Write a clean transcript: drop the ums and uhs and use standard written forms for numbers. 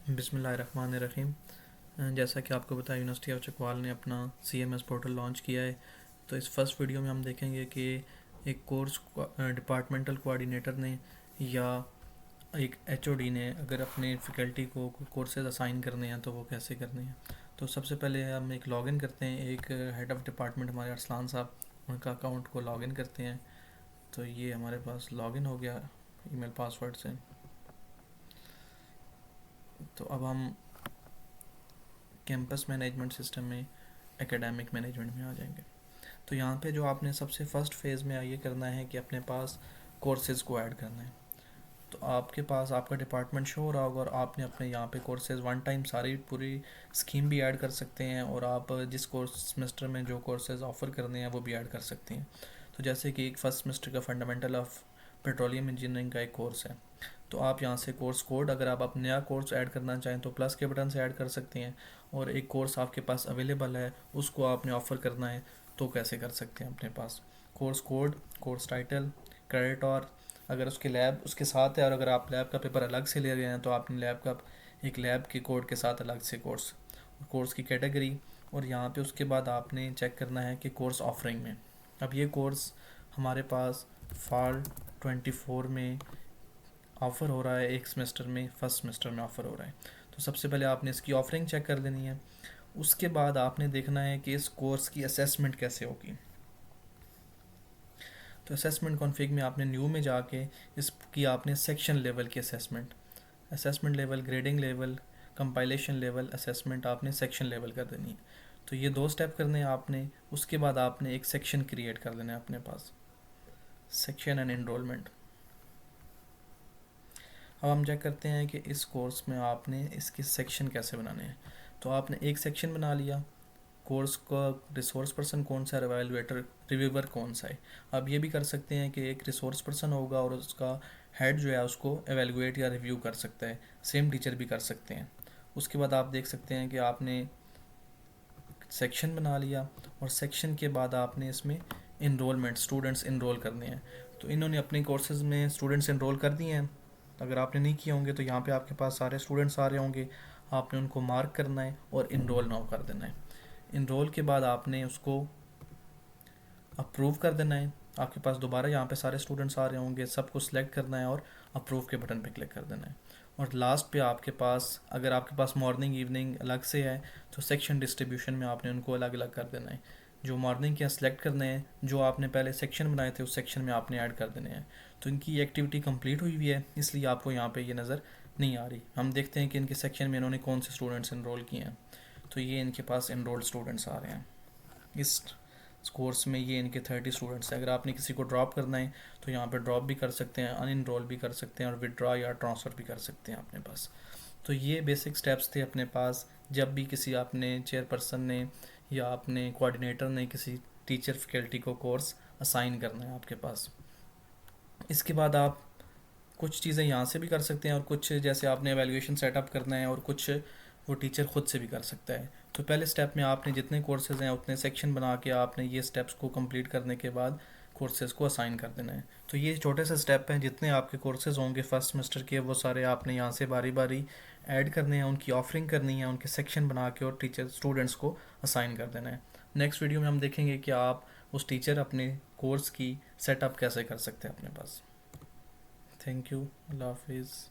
बिस्मिल्लाहिर्रहमानिर्रहीम। जैसा कि आपको पता है, यूनिवर्सिटी ऑफ चकवाल ने अपना CMS पोर्टल लॉन्च किया है। तो इस फर्स्ट वीडियो में हम देखेंगे कि एक कोर्स डिपार्टमेंटल कोऑर्डिनेटर ने या एक HOD ने अगर अपने फैकल्टी को कोर्सेज असाइन करने हैं तो वो कैसे करने हैं। तो सबसे पहले हम एक लॉगिन करते हैं, एक हेड ऑफ़ डिपार्टमेंट हमारे अरसलान साहब, उनका अकाउंट को लॉगिन करते हैं। तो ये हमारे पास लॉगिन हो गया ईमेल पासवर्ड से। तो अब हम कैंपस मैनेजमेंट सिस्टम में एकेडमिक मैनेजमेंट में आ जाएंगे। तो यहाँ पे जो आपने सबसे फर्स्ट फेज़ में ये करना है कि अपने पास कोर्सेज़ को ऐड करना है। तो आपके पास आपका डिपार्टमेंट शो हो रहा होगा और आपने अपने यहाँ पे कोर्सेज़ वन टाइम सारी पूरी स्कीम भी ऐड कर सकते हैं, और आप जिस कोर्स सेमेस्टर में जो कोर्सेज़ ऑफ़र करने हैं वो भी ऐड कर सकते हैं। तो जैसे कि एक फ़र्स्ट सेमेस्टर का फंडामेंटल ऑफ पेट्रोलियम इंजीनियरिंग का एक कोर्स है, तो आप यहाँ से कोर्स कोड, अगर आप नया कोर्स ऐड करना चाहें तो प्लस के बटन से ऐड कर सकते हैं। और एक कोर्स आपके पास अवेलेबल है, उसको आपने ऑफ़र करना है तो कैसे कर सकते हैं अपने पास। Course code, course title, credit, और अगर उसके लैब उसके साथ है, और अगर आप लैब का पेपर अलग से ले रहे हैं तो आपने लैब का एक लैब के कोड के साथ अलग से कोर्स की कैटेगरी, और यहाँ पे उसके बाद आपने चेक करना है कि कोर्स ऑफरिंग में। अब ये कोर्स हमारे पास फॉल 24 में ऑफ़र हो रहा है, एक सेमेस्टर में, फर्स्ट सेमेस्टर में ऑफ़र हो रहा है। तो सबसे पहले आपने इसकी ऑफरिंग चेक कर लेनी है। उसके बाद आपने देखना है कि इस कोर्स की असेसमेंट कैसे होगी। तो असेसमेंट कॉन्फ़िग में आपने न्यू में जाके इसकी आपने सेक्शन लेवल की assessment level, grading level, compilation level, assessment आपने सेक्शन लेवल कर देनी है। तो ये 2 स्टेप करने हैं आपने। उसके बाद आपने एक सेक्शन क्रिएट कर देना है अपने पास, सेक्शन एंड एनरोलमेंट। अब हम चेक करते हैं कि इस कोर्स में आपने इसके सेक्शन कैसे बनाने हैं। तो आपने एक सेक्शन बना लिया, कोर्स का रिसोर्स पर्सन कौन सा है, एवेलुएटर रिव्यूवर कौन सा है। अब ये भी कर सकते हैं कि एक रिसोर्स पर्सन होगा और उसका हेड जो है उसको एवेलुएट या रिव्यू कर सकता है, सेम टीचर भी कर सकते हैं। उसके बाद आप देख सकते हैं कि आपने सेक्शन बना लिया, और सेक्शन के बाद आपने इसमें इनरोलमेंट, स्टूडेंट्स इनरोल करने हैं। तो इन्होंने अपने कोर्सेज़ में स्टूडेंट्स इनरोल कर दिए हैं। अगर आपने नहीं किए होंगे तो यहाँ पे आपके पास सारे स्टूडेंट्स आ रहे होंगे, आपने उनको मार्क करना है और इनरोल नाउ कर देना है। इनरोल के बाद आपने उसको अप्रूव कर देना है। आपके पास दोबारा यहाँ पे सारे स्टूडेंट्स आ रहे होंगे, सबको सिलेक्ट करना है और अप्रूव के बटन पे क्लिक कर देना है। और लास्ट पे आपके पास, अगर आपके पास मॉर्निंग इवनिंग अलग से है तो सेक्शन डिस्ट्रीब्यूशन में आपने उनको अलग अलग कर देना है। जो मॉर्निंग के सिलेक्ट करने हैं, जो आपने पहले सेक्शन बनाए थे उस सेक्शन में आपने ऐड कर देने हैं। तो इनकी एक्टिविटी कंप्लीट हुई है, इसलिए आपको यहाँ पे ये नज़र नहीं आ रही। हम देखते हैं कि इनके सेक्शन में इन्होंने कौन से स्टूडेंट्स इनरोल किए हैं। तो ये इनके पास इनरोल्ड स्टूडेंट्स आ रहे हैं। इस कोर्स में ये इनके 30 स्टूडेंट्स हैं। अगर आपने किसी को ड्रॉप करना है तो यहाँ पे ड्रॉप भी कर सकते हैं, अनइनरोल भी कर सकते हैं, और विड्रॉ या ट्रांसफ़र भी कर सकते हैं अपने पास। तो ये बेसिक स्टेप्स थे अपने पास जब भी किसी आपने चेयरपर्सन ने या अपने कोऑर्डिनेटर ने किसी टीचर फैकल्टी को कोर्स असाइन करना है आपके पास। इसके बाद आप कुछ चीज़ें यहाँ से भी कर सकते हैं, और कुछ जैसे आपने एवेल्यूएशन सेटअप करना है और कुछ वो टीचर ख़ुद से भी कर सकता है। तो पहले स्टेप में आपने जितने कोर्सेज़ हैं उतने सेक्शन बना के आपने ये स्टेप्स को कंप्लीट करने के बाद कोर्सेज़ को असाइन कर देना है। तो ये छोटे से स्टेप हैं, जितने आपके कोर्सेज़ होंगे फर्स्ट सेमेस्टर के वो सारे आपने यहाँ से बारी बारी ऐड करने हैं, उनकी ऑफरिंग करनी है, उनके सेक्शन बना के और टीचर स्टूडेंट्स को असाइन कर देना है। नेक्स्ट वीडियो में हम देखेंगे कि आप उस टीचर अपने कोर्स की सेटअप कैसे कर सकते हैं अपने पास। थैंक यू, अल्लाह हाफिज़।